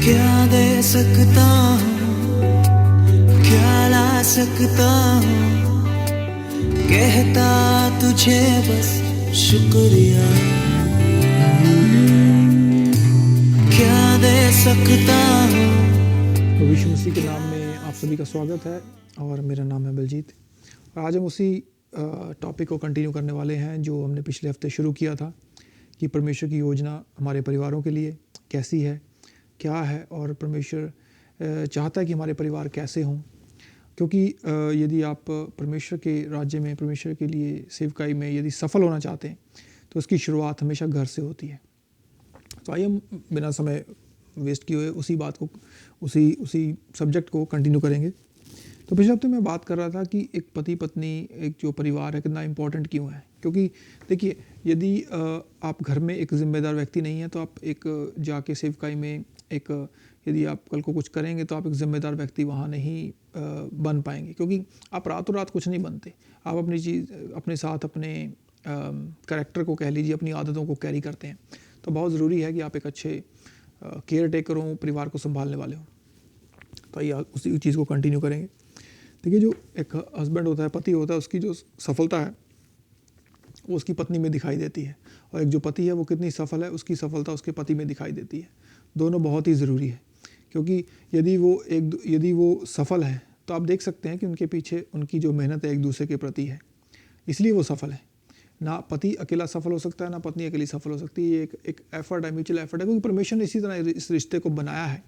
क्या दे सकता हूँ, क्या ला सकता हूँ, कहता तुझे बस शुक्रिया। क्या दे सकता हूँ। प्रभु यीशु मसीह के नाम में आप सभी का स्वागत है और मेरा नाम है बलजीत। और आज हम उसी टॉपिक को कंटिन्यू करने वाले हैं जो हमने पिछले हफ्ते शुरू किया था कि परमेश्वर की योजना हमारे परिवारों के लिए कैसी है, क्या है और परमेश्वर चाहता है कि हमारे परिवार कैसे हों। क्योंकि यदि आप परमेश्वर के राज्य में, परमेश्वर के लिए सेवकाई में यदि सफल होना चाहते हैं तो उसकी शुरुआत हमेशा घर से होती है। तो आइए हम बिना समय वेस्ट किए हुए उसी बात को, उसी सब्जेक्ट को कंटिन्यू करेंगे। तो पिछले हफ्ते मैं बात कर रहा था कि एक पति पत्नी, एक जो परिवार है, कितना इम्पोर्टेंट क्यों है। क्योंकि देखिए, यदि आप घर में एक जिम्मेदार व्यक्ति नहीं है तो आप एक जाके सेवकाई में यदि आप कल को कुछ करेंगे तो आप एक जिम्मेदार व्यक्ति वहाँ नहीं बन पाएंगे। क्योंकि आप रातों रात कुछ नहीं बनते। आप अपने साथ अपने कैरेक्टर को कह लीजिए, अपनी आदतों को कैरी करते हैं। तो बहुत ज़रूरी है कि आप एक अच्छे केयर टेकर हों, परिवार को संभालने वाले हों। तो आइए उसी चीज़ को कंटिन्यू करेंगे। देखिए, जो एक हस्बैंड होता है, पति होता है, उसकी जो सफलता है वो उसकी पत्नी में दिखाई देती है। और एक जो पति है वो कितनी सफल है, उसकी सफलता उसके पति में दिखाई देती है। दोनों बहुत ही ज़रूरी है। क्योंकि यदि वो सफल है तो आप देख सकते हैं कि उनके पीछे उनकी जो मेहनत है एक दूसरे के प्रति है, इसलिए वो सफल है। ना पति अकेला सफल हो सकता है, ना पत्नी अकेली सफल हो सकती है। ये एक एफर्ट है, म्यूचुअल एफर्ट है। क्योंकि परमेश्वर ने इसी तरह इस रिश्ते को बनाया है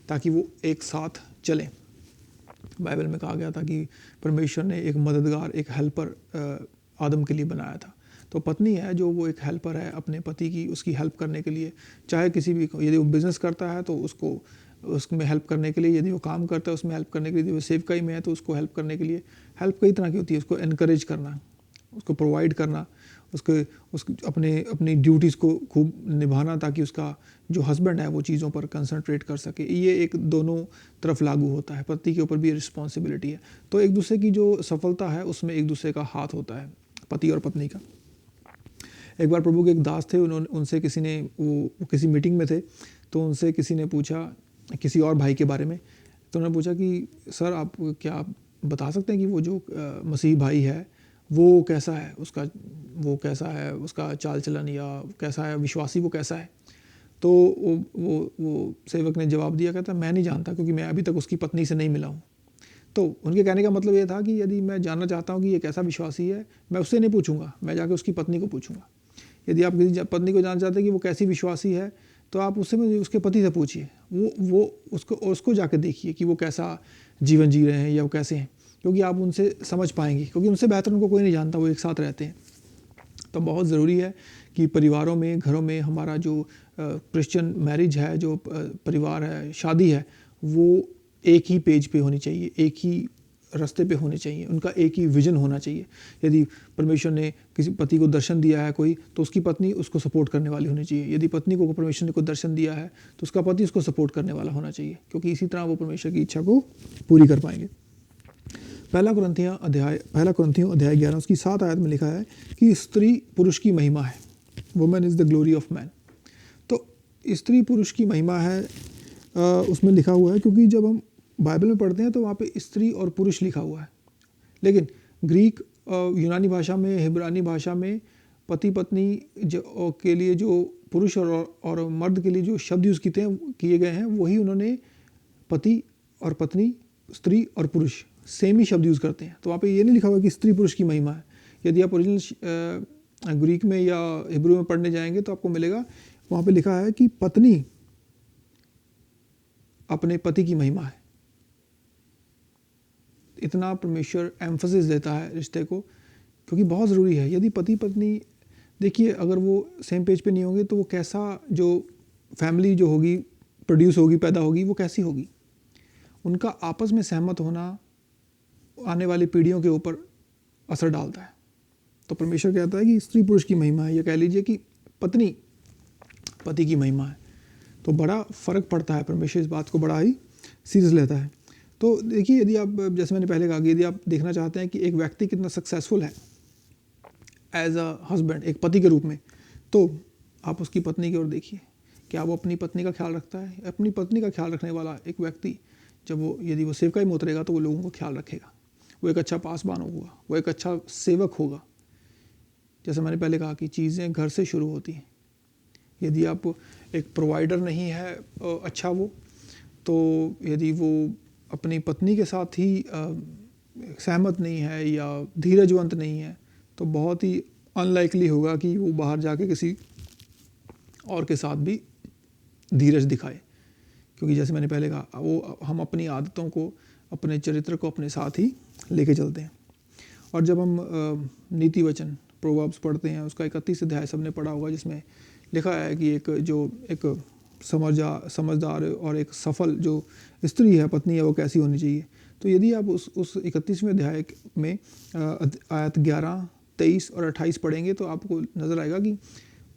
ताकि वो एक साथ चलें। बाइबल में कहा गया था कि परमेश्वर ने एक मददगार, एक हेल्पर आदम के लिए बनाया था। तो पत्नी है जो वो एक हेल्पर है अपने पति की, उसकी हेल्प करने के लिए। चाहे किसी भी, यदि वो बिज़नेस करता है तो उसमें हेल्प करने के लिए, यदि वो काम करता है उसमें हेल्प करने के लिए, यदि वो सेवकाई में है तो उसको हेल्प करने के लिए। हेल्प कई तरह की होती है। उसको एनकरेज करना, उसको प्रोवाइड करना, उसके अपनी ड्यूटीज़ को खूब निभाना ताकि उसका जो हस्बैंड है वो चीज़ों पर कंसंट्रेट कर सके। ये एक दोनों तरफ लागू होता है। पति के ऊपर भी रिस्पॉन्सिबिलिटी है। तो एक दूसरे की जो सफलता है उसमें एक दूसरे का हाथ होता है, पति और पत्नी का। एक बार प्रभु के एक दास थे, उनसे किसी ने, वो किसी मीटिंग में थे तो उनसे किसी ने पूछा किसी और भाई के बारे में। तो उन्होंने पूछा कि सर, आप क्या बता सकते हैं कि वो जो मसीह भाई है वो कैसा है, उसका चाल चलन, या कैसा है, विश्वासी वो कैसा है। तो वो सेवक ने जवाब दिया, कहता मैं नहीं जानता क्योंकि मैं अभी तक उसकी पत्नी से नहीं मिला हूँ। तो उनके कहने का मतलब ये था कि यदि मैं जानना चाहता हूँ कि ये कैसा विश्वासी है, मैं उससे नहीं पूछूंगा, मैं जाके उसकी पत्नी को पूछूंगा। यदि आप किसी पत्नी को जानना चाहते हैं कि वो कैसी विश्वासी है तो आप उसके पति से पूछिए। वो उसको जाके देखिए कि वो कैसा जीवन जी रहे हैं या वो कैसे हैं, क्योंकि आप उनसे समझ पाएंगे। क्योंकि उनसे बेहतर उनको कोई नहीं जानता, वो एक साथ रहते हैं। तो बहुत ज़रूरी है कि परिवारों में, घरों में हमारा जो क्रिश्चियन मैरिज है, जो परिवार है, शादी है, वो एक ही पेज पे होनी चाहिए, एक ही रास्ते पे होने चाहिए। उनका एक ही विजन होना चाहिए। यदि परमेश्वर ने किसी पति को दर्शन दिया है कोई, तो उसकी पत्नी उसको सपोर्ट करने वाली होनी चाहिए। यदि पत्नी को परमेश्वर ने कोई दर्शन दिया है तो उसका पति उसको सपोर्ट करने वाला होना चाहिए, क्योंकि इसी तरह वो परमेश्वर की इच्छा को पूरी कर पाएंगे। पहला कुरिन्थियों अध्याय 11 उसकी 7 आयत में लिखा है कि स्त्री पुरुष की महिमा है। Women is the glory of man. तो स्त्री पुरुष की महिमा है उसमें लिखा हुआ है, क्योंकि जब हम बाइबल में पढ़ते हैं तो वहाँ पे स्त्री और पुरुष लिखा हुआ है। लेकिन ग्रीक, यूनानी भाषा में, हिब्रानी भाषा में पति पत्नी के लिए जो पुरुष और मर्द के लिए जो शब्द यूज़ किए गए हैं, वही उन्होंने पति और पत्नी, स्त्री और पुरुष सेम ही शब्द यूज़ करते हैं। तो वहाँ पे ये नहीं लिखा हुआ कि स्त्री पुरुष की महिमा है। यदि आप ओरिजिनल ग्रीक में या हिब्रू में पढ़ने जाएंगे तो आपको मिलेगा, वहाँ पे लिखा है कि पत्नी अपने पति की महिमा है। इतना परमेश्वर एम्फसिस देता है रिश्ते को, क्योंकि बहुत ज़रूरी है। यदि पति पत्नी, देखिए, अगर वो सेम पेज पे नहीं होंगे तो वो कैसा, जो फैमिली जो होगी, प्रोड्यूस होगी, पैदा होगी, वो कैसी होगी। उनका आपस में सहमत होना आने वाली पीढ़ियों के ऊपर असर डालता है। तो परमेश्वर कहता है कि स्त्री पुरुष की महिमा है, या कह लीजिए कि पत्नी पति की महिमा है। तो बड़ा फ़र्क पड़ता है। परमेश्वर इस बात को बड़ा ही सीरियस लेता है। तो देखिए, यदि आप, जैसे मैंने पहले कहा कि यदि आप देखना चाहते हैं कि एक व्यक्ति कितना सक्सेसफुल है एज अ हस्बैंड, एक पति के रूप में, तो आप उसकी पत्नी की ओर देखिए। क्या वो अपनी पत्नी का ख्याल रखता है? अपनी पत्नी का ख्याल रखने वाला एक व्यक्ति जब वो यदि वो सेवकाई में उतरेगा तो वो लोगों का ख्याल रखेगा, वो एक अच्छा पासबान होगा, वो एक अच्छा सेवक होगा। जैसे मैंने पहले कहा कि चीज़ें घर से शुरू होती हैं। यदि आप एक प्रोवाइडर नहीं है अच्छा वो, तो यदि वो अपनी पत्नी के साथ ही सहमत नहीं है या धीरजवंत नहीं है, तो बहुत ही अनलाइकली होगा कि वो बाहर जाके किसी और के साथ भी धीरज दिखाए। क्योंकि जैसे मैंने पहले कहा, वो हम अपनी आदतों को, अपने चरित्र को अपने साथ ही लेके चलते हैं। और जब हम नीति वचन प्रोवर्ब्स पढ़ते हैं, उसका 31 अध्याय सबने पढ़ा होगा, जिसमें लिखा है कि एक समझदार और एक सफल जो स्त्री है, पत्नी है, वो कैसी होनी चाहिए। तो यदि आप उस 31वें अध्याय में आयत 11, 23 और 28 पढ़ेंगे तो आपको नज़र आएगा कि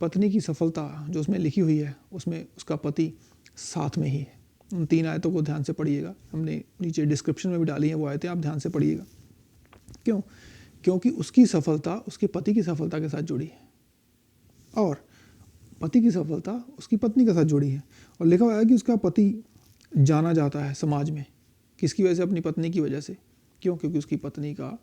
पत्नी की सफलता जो उसमें लिखी हुई है, उसमें उसका पति साथ में ही है। उन 3 आयतों को ध्यान से पढ़िएगा, हमने नीचे डिस्क्रिप्शन में भी डाली हैं वो आयतें, आप ध्यान से पढ़िएगा। क्यों? क्योंकि उसकी सफलता उसके पति की सफलता के साथ जुड़ी है और पति की सफलता उसकी पत्नी के साथ जुड़ी है। और लिखा हुआ है कि उसका पति जाना जाता है समाज में, किसकी वजह से? अपनी पत्नी की वजह से। क्यों? क्योंकि उसकी पत्नी का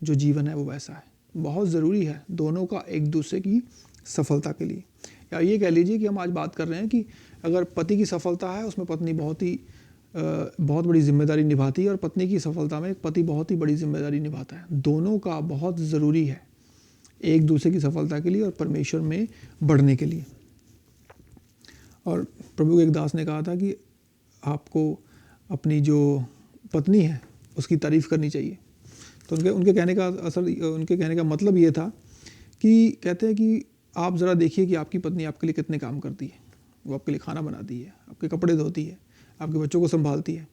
जो जीवन है वो वैसा है। बहुत ज़रूरी है दोनों का एक दूसरे की सफलता के लिए। या ये कह लीजिए कि हम आज बात कर रहे हैं कि अगर पति की सफलता है, उसमें पत्नी बहुत बड़ी जिम्मेदारी निभाती है, और पत्नी की सफलता में पति बहुत ही बड़ी जिम्मेदारी निभाता है। दोनों का बहुत ज़रूरी है एक दूसरे की सफलता के लिए और परमेश्वर में बढ़ने के लिए। और प्रभु के एक दास ने कहा था कि आपको अपनी जो पत्नी है उसकी तारीफ़ करनी चाहिए। तो उनके कहने का मतलब ये था कि कहते हैं कि आप ज़रा देखिए कि आपकी पत्नी आपके लिए कितने काम करती है। वो आपके लिए खाना बनाती है, आपके कपड़े धोती है, आपके बच्चों को संभालती है,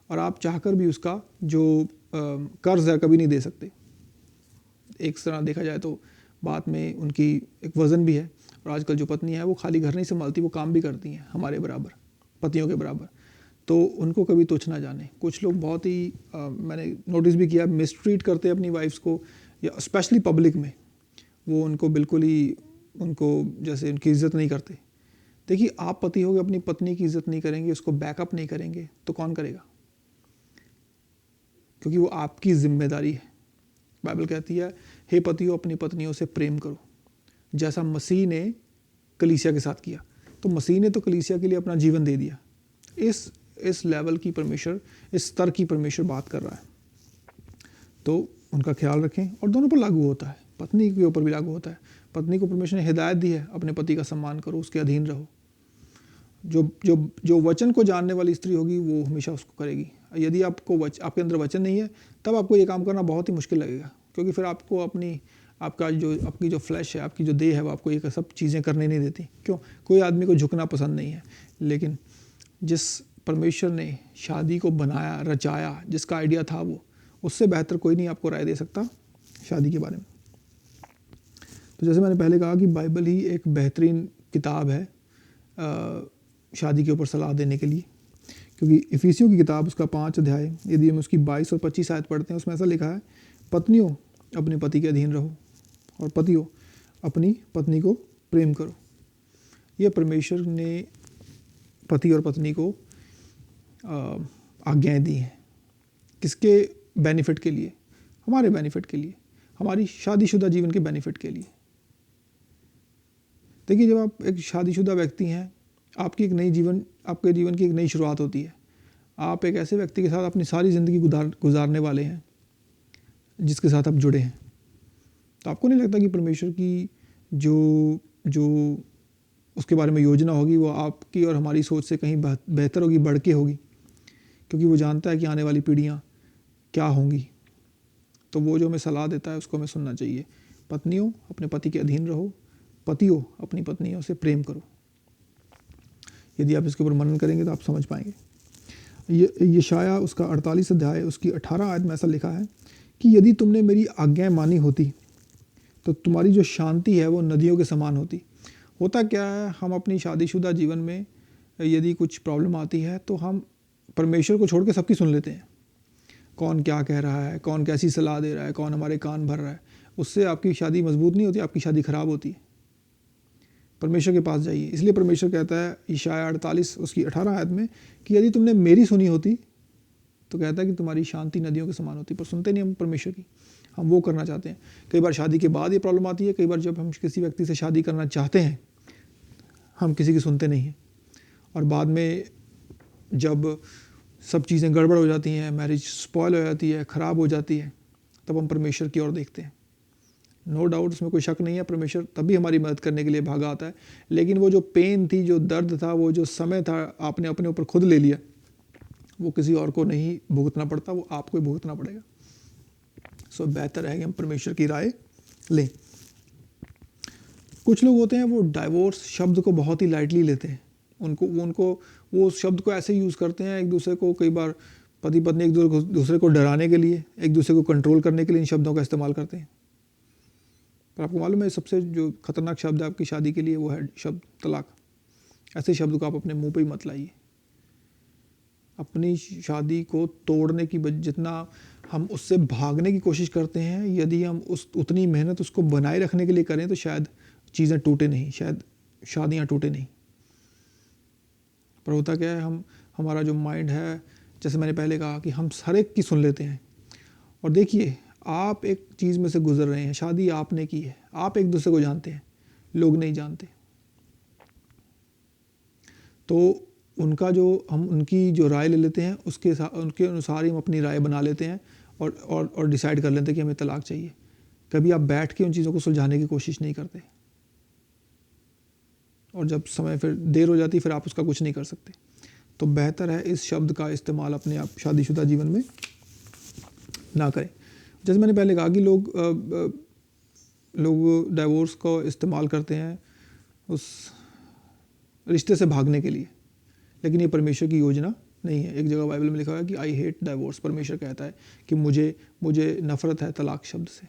और आप चाहकर भी उसका जो कर्ज है कभी नहीं दे सकते। एक तरह देखा जाए तो बात में उनकी एक वज़न भी है। और आजकल जो पत्नी है वो खाली घर नहीं संभालती, वो काम भी करती हैं हमारे बराबर, पतियों के बराबर। तो उनको कभी तुच्छ ना जाने। कुछ लोग बहुत ही मैंने नोटिस भी किया, मिसट्रीट करते हैं अपनी वाइफ्स को, या स्पेशली पब्लिक में वो उनको बिल्कुल ही जैसे उनकी इज़्ज़त नहीं करते। देखिए, आप पति होगे, अपनी पत्नी की इज़्ज़त नहीं करेंगे, उसको बैकअप नहीं करेंगे, तो कौन करेगा? क्योंकि वो आपकी जिम्मेदारी है। बाइबल कहती है, हे पतियों अपनी पत्नियों से प्रेम करो जैसा मसीह ने कलीसिया के साथ किया। तो मसीह ने तो कलीसिया के लिए अपना जीवन दे दिया। इस लेवल की परमेश्वर, इस स्तर की परमेश्वर बात कर रहा है। तो उनका ख्याल रखें, और दोनों पर लागू होता है, पत्नी के ऊपर भी लागू होता है। पत्नी को परमेश्वर ने हिदायत दी है, अपने पति का सम्मान करो, उसके अधीन रहो। जो वचन को जानने वाली स्त्री होगी वो हमेशा उसको करेगी। यदि आपके अंदर वचन नहीं है, तब आपको ये काम करना बहुत ही मुश्किल लगेगा, क्योंकि फिर आपको आपकी जो फ्लैश है, आपकी जो देह है, वो आपको ये सब चीज़ें करने नहीं देती। क्यों? कोई आदमी को झुकना पसंद नहीं है, लेकिन जिस परमेश्वर ने शादी को बनाया, रचाया, जिसका आइडिया था, वो उससे बेहतर कोई नहीं आपको राय दे सकता शादी के बारे में। तो जैसे मैंने पहले कहा कि बाइबल ही एक बेहतरीन किताब है शादी के ऊपर सलाह देने के लिए, क्योंकि इफिसियों की किताब उसका 5 अध्याय, यदि हम उसकी 22 और 25 आयत पढ़ते हैं, उसमें ऐसा लिखा है, पत्नियों अपने पति के अधीन रहो, और पतियों अपनी पत्नी को प्रेम करो। यह परमेश्वर ने पति और पत्नी को आज्ञाएं दी हैं। किसके बेनिफिट के लिए? हमारे बेनिफिट के लिए, हमारी शादीशुदा जीवन के बेनिफिट के लिए। देखिए, जब आप एक शादीशुदा व्यक्ति हैं, आपके जीवन की एक नई शुरुआत होती है। आप एक ऐसे व्यक्ति के साथ अपनी सारी ज़िंदगी गुजारने वाले हैं जिसके साथ आप जुड़े हैं। तो आपको नहीं लगता कि परमेश्वर की जो उसके बारे में योजना होगी वो आपकी और हमारी सोच से कहीं बेहतर होगी, बढ़ के होगी, क्योंकि वो जानता है कि आने वाली पीढ़ियाँ क्या होंगी। तो वो जो हमें सलाह देता है उसको हमें सुनना चाहिए। पत्नियों अपने पति के अधीन रहो, पतियों अपनी पत्नियों से प्रेम करो। यदि आप इसके ऊपर मनन करेंगे तो आप समझ पाएंगे। ये यशाया उसका 48 अध्याय उसकी 18 आयत में ऐसा लिखा है कि यदि तुमने मेरी आज्ञाएं मानी होती तो तुम्हारी जो शांति है वो नदियों के समान होती। होता क्या है, हम अपनी शादीशुदा जीवन में यदि कुछ प्रॉब्लम आती है तो हम परमेश्वर को छोड़ के सबकी सुन लेते हैं। कौन क्या कह रहा है, कौन कैसी सलाह दे रहा है, कौन हमारे कान भर रहा है, उससे आपकी शादी मजबूत नहीं होती, आपकी शादी ख़राब होती है। परमेश्वर के पास जाइए। इसलिए परमेश्वर कहता है इशाया 48 उसकी 18 आयत में कि यदि तुमने मेरी सुनी होती तो कहता है कि तुम्हारी शांति नदियों के समान होती, पर सुनते नहीं हम परमेश्वर की। हम वो करना चाहते हैं। कई बार शादी के बाद ये प्रॉब्लम आती है, कई बार जब हम किसी व्यक्ति से शादी करना चाहते हैं हम किसी की सुनते नहीं हैं, और बाद में जब सब चीज़ें गड़बड़ हो जाती हैं, मैरिज स्पॉयल हो जाती है, ख़राब हो जाती है, तब हम परमेश्वर की ओर देखते हैं। नो डाउट, उसमें कोई शक नहीं है, परमेश्वर तभी हमारी मदद करने के लिए भागा आता है। लेकिन वो जो पेन थी, जो दर्द था, वो जो समय था, आपने अपने ऊपर खुद ले लिया, वो किसी और को नहीं भुगतना पड़ता, वो आपको ही भुगतना पड़ेगा। सो बेहतर है कि हम परमेश्वर की राय लें। कुछ लोग होते हैं वो डाइवोर्स शब्द को बहुत ही लाइटली लेते हैं। उनको वो शब्द को ऐसे यूज़ करते हैं, एक दूसरे को, कई बार पति पत्नी एक दूसरे को डराने के लिए, एक दूसरे को कंट्रोल करने के लिए इन शब्दों का इस्तेमाल करते हैं। पर आपको मालूम है सबसे जो खतरनाक शब्द है आपकी शादी के लिए वो है शब्द तलाक। ऐसे शब्द को आप अपने मुंह पे ही मत लाइए। अपनी शादी को तोड़ने की जितना हम उससे भागने की कोशिश करते हैं, यदि हम उतनी मेहनत उसको बनाए रखने के लिए करें तो शायद चीज़ें टूटे नहीं, शायद शादियाँ टूटे नहीं। पर होता क्या है, हमारा जो माइंड है, जैसे मैंने पहले कहा कि हम हर एक की सुन लेते हैं। और देखिए, आप एक चीज़ में से गुजर रहे हैं, शादी आपने की है, आप एक दूसरे को जानते हैं, लोग नहीं जानते। तो उनकी जो राय ले लेते हैं, उनके अनुसार ही हम अपनी राय बना लेते हैं और डिसाइड कर लेते हैं कि हमें तलाक चाहिए। कभी आप बैठ के उन चीज़ों को सुलझाने की कोशिश नहीं करते, और जब समय फिर देर हो जाती, फिर आप उसका कुछ नहीं कर सकते। तो बेहतर है इस शब्द का इस्तेमाल अपने आप शादीशुदा जीवन में ना करें। जैसे मैंने पहले कहा कि लोग डाइवोर्स को इस्तेमाल करते हैं उस रिश्ते से भागने के लिए, लेकिन ये परमेश्वर की योजना नहीं है। एक जगह बाइबल में लिखा है कि आई हेट डाइवोर्स। परमेश्वर कहता है कि मुझे नफ़रत है तलाक शब्द से,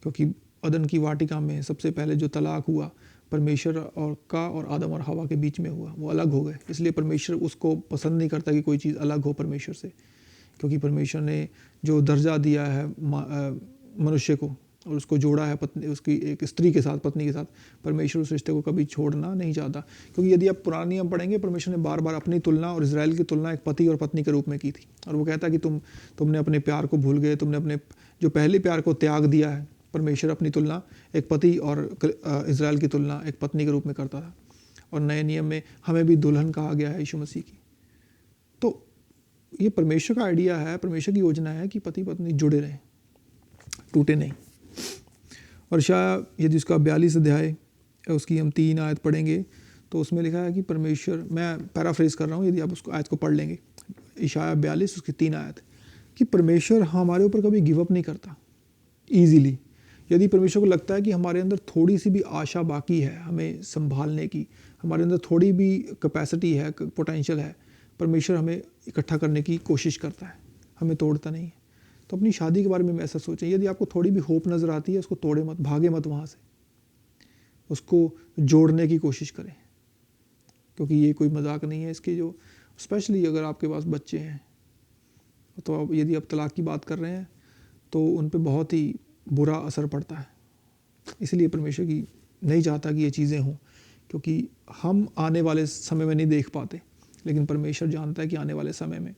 क्योंकि अदन की वाटिका में सबसे पहले जो तलाक हुआ परमेश्वर और आदम और हवा के बीच में हुआ, वो अलग हो गए। इसलिए परमेश्वर उसको पसंद नहीं करता कि कोई चीज़ अलग हो परमेश्वर से, क्योंकि परमेश्वर ने जो दर्जा दिया है मनुष्य को और उसको जोड़ा है पत्नी, उसकी एक स्त्री के साथ, पत्नी के साथ, परमेश्वर उस रिश्ते को कभी छोड़ना नहीं चाहता। क्योंकि यदि आप पुराने नियम पढ़ेंगे, परमेश्वर ने बार बार अपनी तुलना और इजराइल की तुलना एक पति और पत्नी के रूप में की थी। और वो कहता है कि तुमने अपने प्यार को भूल गए, तुमने अपने जो पहले प्यार को त्याग दिया है। परमेश्वर अपनी तुलना एक पति और इजराइल की तुलना एक पत्नी के रूप में करता था। और नए नियम में हमें भी दुल्हन कहा गया है यीशु मसीह की। तो ये परमेश्वर का आइडिया है, परमेश्वर की योजना है कि पति पत्नी जुड़े रहें, टूटे नहीं। और शायद यदि उसका 42 अध्याय उसकी हम 3 आयत पढ़ेंगे तो उसमें लिखा है कि परमेश्वर, मैं पैराफ्रेज कर रहा हूँ, यदि आप उसको आयत को पढ़ लेंगे, इशाया 42 उसकी 3 आयत, कि परमेश्वर हमारे ऊपर कभी गिव अप नहीं करता ईजीली। यदि परमेश्वर को लगता है कि हमारे अंदर थोड़ी सी भी आशा बाकी है हमें संभालने की, हमारे अंदर थोड़ी भी कैपेसिटी है, पोटेंशियल है, परमेश्वर हमें इकट्ठा करने की कोशिश करता है, हमें तोड़ता नहीं है। तो अपनी शादी के बारे में ऐसा सोचें, यदि आपको थोड़ी भी होप नज़र आती है, उसको तोड़े मत, भागे मत वहाँ से, उसको जोड़ने की कोशिश करें, क्योंकि ये कोई मजाक नहीं है इसकी। जो स्पेशली अगर आपके पास बच्चे हैं, तो यदि आप तलाक की बात कर रहे हैं तो उन पे बहुत ही बुरा असर पड़ता है। इसलिए परमेश्वर की नहीं चाहता कि ये चीज़ें हों, क्योंकि हम आने वाले समय में नहीं देख पाते, लेकिन परमेश्वर जानता है कि आने वाले समय में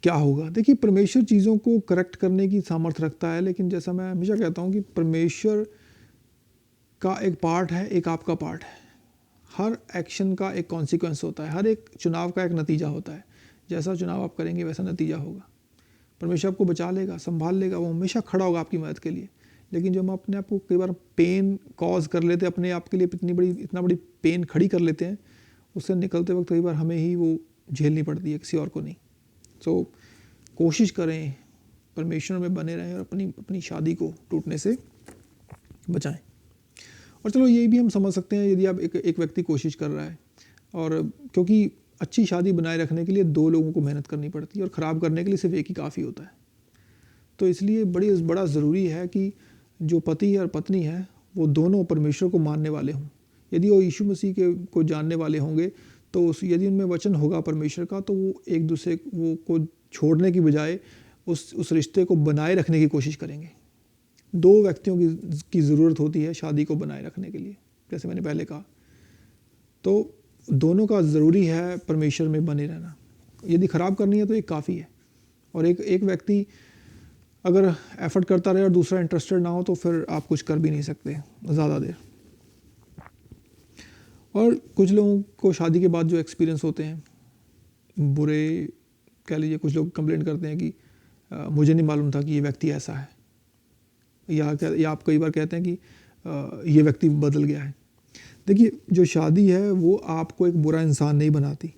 क्या होगा। देखिए, परमेश्वर चीज़ों को करेक्ट करने की सामर्थ्य रखता है, लेकिन जैसा मैं हमेशा कहता हूँ कि परमेश्वर का एक पार्ट है, एक आपका पार्ट है। हर एक्शन का एक कॉन्सिक्वेंस होता है, हर एक चुनाव का एक नतीजा होता है। जैसा चुनाव आप करेंगे वैसा नतीजा होगा। परमेश्वर आपको बचा लेगा, संभाल लेगा, वो हमेशा खड़ा होगा आपकी मदद के लिए। लेकिन जब हम अपने आप को कई बार पेन कॉज कर लेते हैं, अपने आप के लिए इतना बड़ी पेन खड़ी कर लेते हैं, उससे निकलते वक्त कई बार हमें ही वो झेलनी पड़ती है, किसी और को नहीं। सो कोशिश करें परमेश्वर में बने रहें और अपनी शादी को टूटने से बचाएं। और चलो ये भी हम समझ सकते हैं, यदि आप एक व्यक्ति कोशिश कर रहा है, और क्योंकि अच्छी शादी बनाए रखने के लिए 2 लोगों को मेहनत करनी पड़ती है और ख़राब करने के लिए सिर्फ एक ही काफ़ी होता है। तो इसलिए बड़ा ज़रूरी है कि जो पति और पत्नी है वो दोनों परमेश्वर को मानने वाले हों। यदि वो यीशु मसीह को जानने वाले होंगे, तो यदि उनमें वचन होगा परमेश्वर का, तो वो एक दूसरे को छोड़ने की बजाय उस रिश्ते को बनाए रखने की कोशिश करेंगे। 2 व्यक्तियों की ज़रूरत होती है शादी को बनाए रखने के लिए। जैसे मैंने पहले कहा। तो दोनों का ज़रूरी है परमेश्वर में बने रहना। यदि ख़राब करनी है तो एक काफ़ी है, और एक व्यक्ति अगर एफर्ट करता रहे और दूसरा इंटरेस्टेड ना हो तो फिर आप कुछ कर भी नहीं सकते ज़्यादा देर। और कुछ लोगों को शादी के बाद जो एक्सपीरियंस होते हैं बुरे, कह लीजिए, कुछ लोग कंप्लेंट करते हैं कि मुझे नहीं मालूम था कि ये व्यक्ति ऐसा है, या आप कई बार कहते हैं कि ये व्यक्ति बदल गया है। देखिए, जो शादी है वो आपको एक बुरा इंसान नहीं बनाती।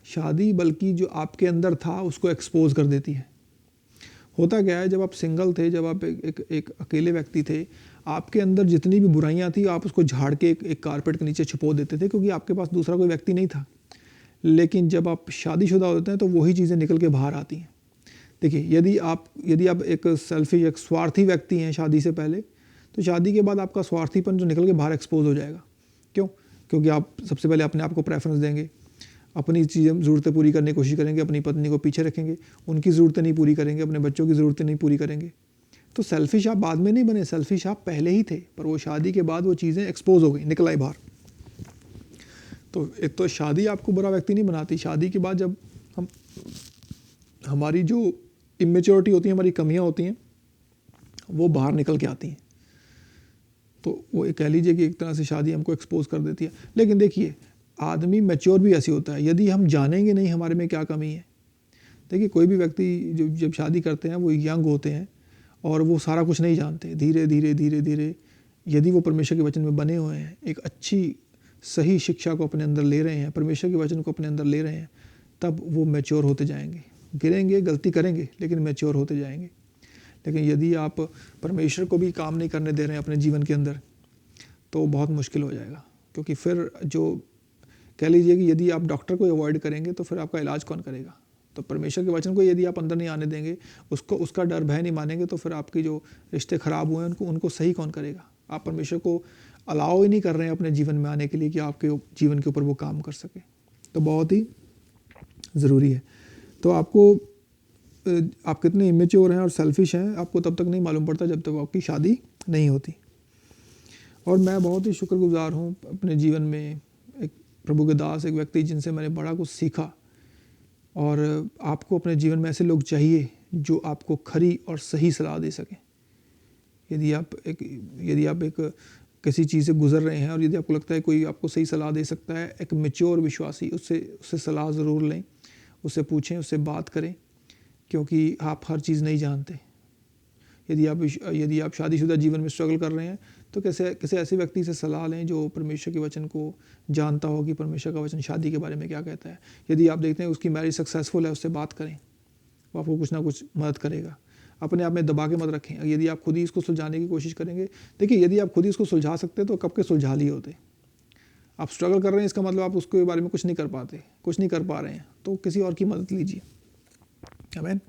शादी बल्कि जो आपके अंदर था उसको एक्सपोज कर देती है। होता क्या है, जब आप सिंगल थे, जब आप एक अकेले व्यक्ति थे, आपके अंदर जितनी भी बुराइयां थी आप उसको झाड़ के एक कारपेट के नीचे छुपो देते थे, क्योंकि आपके पास दूसरा कोई व्यक्ति नहीं था। लेकिन जब आप शादीशुदा होते हैं तो वही चीज़ें निकल के बाहर आती हैं। देखिए, यदि आप एक सेल्फिश, एक स्वार्थी व्यक्ति हैं शादी से पहले, तो शादी के बाद आपका स्वार्थीपन जो निकल के बाहर एक्सपोज हो जाएगा। क्यों? क्योंकि आप सबसे पहले अपने आप को प्रेफरेंस देंगे, अपनी चीज़ें ज़रूरतें पूरी करने की कोशिश करेंगे, अपनी पत्नी को पीछे रखेंगे, उनकी ज़रूरतें नहीं पूरी करेंगे, अपने बच्चों की ज़रूरतें नहीं पूरी करेंगे। तो सेल्फिश आप बाद में नहीं बने, सेल्फिश आप पहले ही थे, पर वो शादी के बाद वो चीज़ें एक्सपोज हो गई, निकल आई बाहर। तो एक तो शादी आपको बुरा व्यक्ति नहीं बनाती। शादी के बाद जब हमारी जो इमेच्योरिटी होती है, हमारी कमियां होती हैं, वो बाहर निकल के आती हैं। तो वो कह लीजिए कि एक तरह से शादी हमको एक्सपोज कर देती है। लेकिन देखिए, आदमी मैच्योर भी ऐसी होता है, यदि हम जानेंगे नहीं हमारे में क्या कमी है। देखिए, कोई भी व्यक्ति जो जब शादी करते हैं वो यंग होते हैं और वो सारा कुछ नहीं जानते। धीरे धीरे धीरे धीरे यदि वो परमेश्वर के वचन में बने हुए हैं, एक अच्छी सही शिक्षा को अपने अंदर ले रहे हैं, परमेश्वर के वचन को अपने अंदर ले रहे हैं, तब वो मैच्योर होते जाएंगे। गिरेंगे, गलती करेंगे, लेकिन मैच्योर होते जाएंगे। लेकिन यदि आप परमेश्वर को भी काम नहीं करने दे रहे हैं अपने जीवन के अंदर, तो बहुत मुश्किल हो जाएगा। क्योंकि फिर जो कह लीजिए कि यदि आप डॉक्टर को अवॉइड करेंगे तो फिर आपका इलाज कौन करेगा। तो परमेश्वर के वचन को यदि आप अंदर नहीं आने देंगे, उसका डर भय नहीं मानेंगे, तो फिर आपके जो रिश्ते ख़राब हुए हैं उनको सही कौन करेगा। आप परमेश्वर को अलाउ ही नहीं कर रहे हैं अपने जीवन में आने के लिए कि आपके जीवन के ऊपर वो काम कर सके। तो बहुत ही ज़रूरी है। तो आप कितने इमेच्योर हैं और सेल्फिश हैं आपको तब तक नहीं मालूम पड़ता जब तक आपकी शादी नहीं होती। और मैं बहुत ही शुक्रगुजार हूँ अपने जीवन में, एक प्रभु के दास, एक व्यक्ति जिनसे मैंने बड़ा कुछ सीखा। और आपको अपने जीवन में ऐसे लोग चाहिए जो आपको खरी और सही सलाह दे सकें। यदि आप एक किसी चीज़ से गुजर रहे हैं और यदि आपको लगता है कोई आपको सही सलाह दे सकता है, एक मैच्योर विश्वासी, उससे सलाह ज़रूर लें, उससे पूछें, उससे बात करें, क्योंकि आप हर चीज़ नहीं जानते। यदि आप शादीशुदा जीवन में स्ट्रगल कर रहे हैं तो किसी ऐसे व्यक्ति से सलाह लें जो परमेश्वर के वचन को जानता हो कि परमेश्वर का वचन शादी के बारे में क्या कहता है। यदि आप देखते हैं उसकी मैरिज सक्सेसफुल है, उससे बात करें, वो आपको कुछ ना कुछ मदद करेगा। अपने आप में दबा के मत रखें। यदि आप खुद ही इसको सुलझाने की कोशिश करेंगे, देखिए, यदि आप खुद ही इसको सुलझा सकते तो कब के सुलझा लिए होते। आप स्ट्रगल कर रहे हैं, इसका मतलब आप उसके बारे में कुछ नहीं कर पाते, कुछ नहीं कर पा रहे हैं, तो किसी और की मदद लीजिए। आमीन।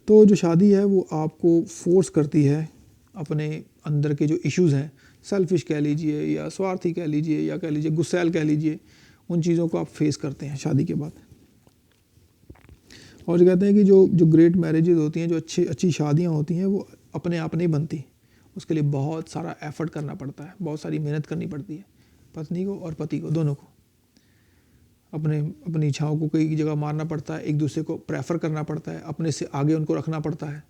तो जो शादी है वो आपको फोर्स करती है अपने अंदर के जो इश्यूज़ हैं, सेल्फिश कह लीजिए या स्वार्थी कह लीजिए या कह लीजिए गुस्सैल कह लीजिए, उन चीज़ों को आप फेस करते हैं शादी के बाद। और जो कहते हैं कि जो ग्रेट मैरिजेज होती हैं, जो अच्छी शादियां होती हैं, वो अपने आप नहीं बनती। उसके लिए बहुत सारा एफर्ट करना पड़ता है, बहुत सारी मेहनत करनी पड़ती है, पत्नी को और पति को, दोनों को। अपनी इच्छाओं को कई जगह मारना पड़ता है, एक दूसरे को प्रेफर करना पड़ता है, अपने से आगे उनको रखना पड़ता है,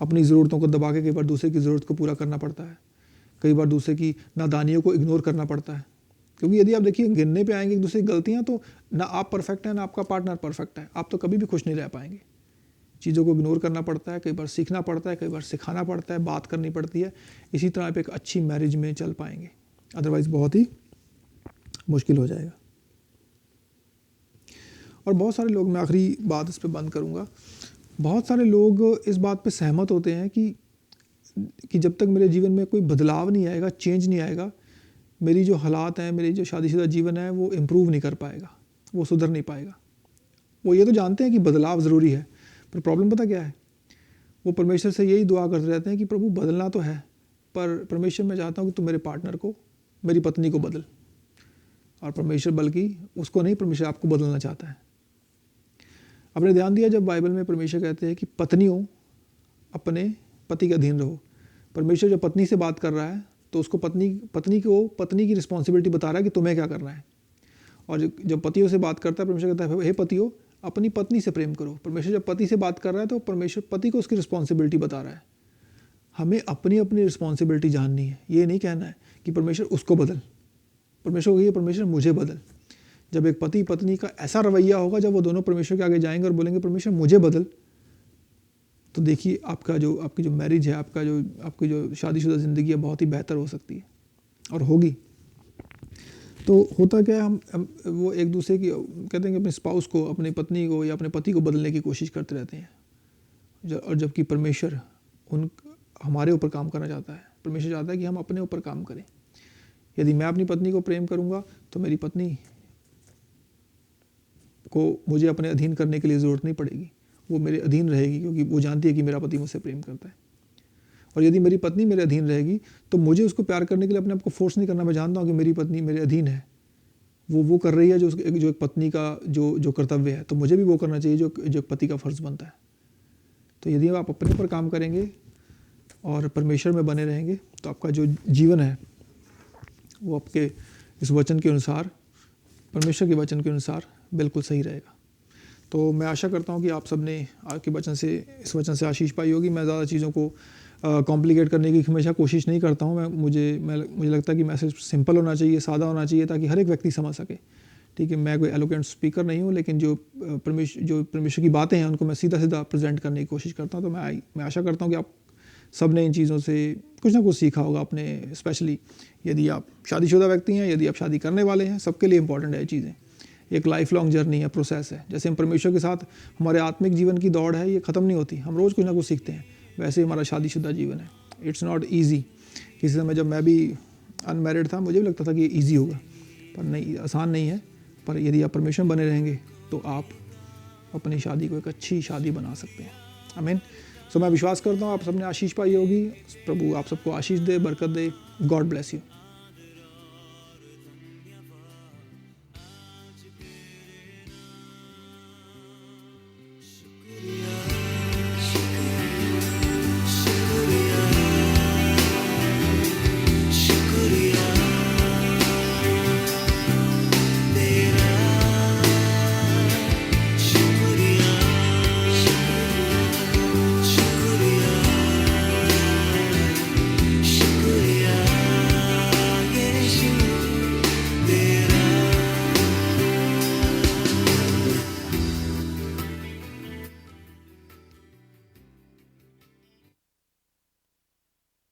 अपनी ज़रूरतों को दबा के कई बार दूसरे की ज़रूरत को पूरा करना पड़ता है, कई बार दूसरे की नादानियों को इग्नोर करना पड़ता है। क्योंकि यदि आप देखिए गिनने पे आएंगे एक दूसरे की गलतियाँ, तो ना आप परफेक्ट हैं ना आपका पार्टनर परफेक्ट है, आप तो कभी भी खुश नहीं रह पाएंगे। चीज़ों को इग्नोर करना पड़ता है, कई बार सीखना पड़ता है, कई बार सिखाना पड़ता है, बात करनी पड़ती है। इसी तरह आप एक अच्छी मैरिज में चल पाएंगे, अदरवाइज़ बहुत ही मुश्किल हो जाएगा। और बहुत सारे लोग, मैं आखिरी बात इस पर बंद करूँगा, बहुत सारे लोग इस बात पे सहमत होते हैं कि जब तक मेरे जीवन में कोई बदलाव नहीं आएगा, चेंज नहीं आएगा, मेरी जो हालात हैं, मेरी जो शादीशुदा जीवन है, वो इम्प्रूव नहीं कर पाएगा, वो सुधर नहीं पाएगा। वो ये तो जानते हैं कि बदलाव ज़रूरी है, पर प्रॉब्लम पता क्या है, वो परमेश्वर से यही दुआ करते रहते हैं कि प्रभु बदलना तो है, पर परमेश्वर मैं चाहता हूँ कि तू मेरे पार्टनर को, मेरी पत्नी को बदल। और परमेश्वर बल्कि उसको नहीं, परमेश्वर आपको बदलना चाहता है। आपने ध्यान दिया जब बाइबल में परमेश्वर कहते हैं कि पत्नियों अपने पति के अधीन रहो, परमेश्वर जब पत्नी से बात कर रहा है तो उसको पत्नी की रिस्पॉन्सिबिलिटी बता रहा है कि तुम्हें क्या करना है। और जब पतियों से बात करता है परमेश्वर कहता है हे पतियों अपनी पत्नी से प्रेम करो। परमेश्वर जब पति से बात कर रहा है तो परमेश्वर पति को उसकी रिस्पॉन्सिबिलिटी बता रहा है। हमें अपनी अपनी रिस्पॉन्सिबिलिटी जाननी है। ये नहीं कहना है कि परमेश्वर उसको बदल, परमेश्वर को ये परमेश्वर मुझे बदल। जब एक पति पत्नी का ऐसा रवैया होगा, जब वो दोनों परमेश्वर के आगे जाएंगे और बोलेंगे परमेश्वर मुझे बदल, तो देखिए आपकी जो मैरिज है, आपकी जो शादीशुदा ज़िंदगी है बहुत ही बेहतर हो सकती है और होगी। तो होता क्या है, हम वो एक दूसरे की कहते हैं कि अपने स्पाउस को, अपनी पत्नी को या अपने पति को बदलने की कोशिश करते रहते हैं। और जबकि परमेश्वर हमारे ऊपर काम करना चाहता है। परमेश्वर चाहता है कि हम अपने ऊपर काम करें। यदि मैं अपनी पत्नी को प्रेम करूँगा तो मेरी पत्नी को मुझे अपने अधीन करने के लिए ज़रूरत नहीं पड़ेगी, वो मेरे अधीन रहेगी, क्योंकि वो जानती है कि मेरा पति मुझसे प्रेम करता है। और यदि मेरी पत्नी मेरे अधीन रहेगी तो मुझे उसको प्यार करने के लिए अपने आप को फोर्स नहीं करना। मैं जानता हूँ कि मेरी पत्नी मेरे अधीन है, वो कर रही है जो एक पत्नी का जो कर्तव्य है, तो मुझे भी वो करना चाहिए जो एक पति का फ़र्ज़ बनता है। तो यदि आप अपने ऊपर काम करेंगे और परमेश्वर में बने रहेंगे तो आपका जो जीवन है वो आपके इस वचन के अनुसार, परमेश्वर के वचन के अनुसार बिल्कुल सही रहेगा। तो मैं आशा करता हूँ कि आप सब ने आपके इस वचन से आशीष पाई होगी। मैं ज़्यादा चीज़ों को कॉम्प्लिकेट करने की हमेशा कोशिश नहीं करता हूँ। मुझे लगता है कि मैसेज सिंपल होना चाहिए, सादा होना चाहिए, ताकि हर एक व्यक्ति समझ सके। ठीक है, मैं कोई एलोकेंट स्पीकर नहीं हूँ, लेकिन जो परमेश्वर की बातें हैं उनको मैं सीधा प्रेजेंट करने की कोशिश करता हूँ। तो मैं आशा करता हूँ कि आप सब ने इन चीज़ों से कुछ ना कुछ सीखा होगा अपने, स्पेशली यदि आप शादीशुदा व्यक्ति हैं, यदि आप शादी करने वाले हैं, सबके लिए इंपॉर्टेंट है ये चीज़ें। एक लाइफ लॉन्ग जर्नी है, प्रोसेस है। जैसे हम परमेश्वर के साथ हमारे आत्मिक जीवन की दौड़ है, ये ख़त्म नहीं होती, हम रोज़ कुछ ना कुछ सीखते हैं। वैसे ही हमारा शादीशुदा जीवन है। It's not easy. किसी समय जब मैं भी अनमैरिड था मुझे भी लगता था कि ये ईजी होगा, पर नहीं, आसान नहीं है। पर यदि आप परमेश्वर बने रहेंगे तो आप अपनी शादी को एक अच्छी शादी बना सकते हैं। आमीन। सो मैं विश्वास करता हूँ आप सबने आशीष पाई होगी। प्रभु आप सबको आशीष दे, बरकत दे। God bless you.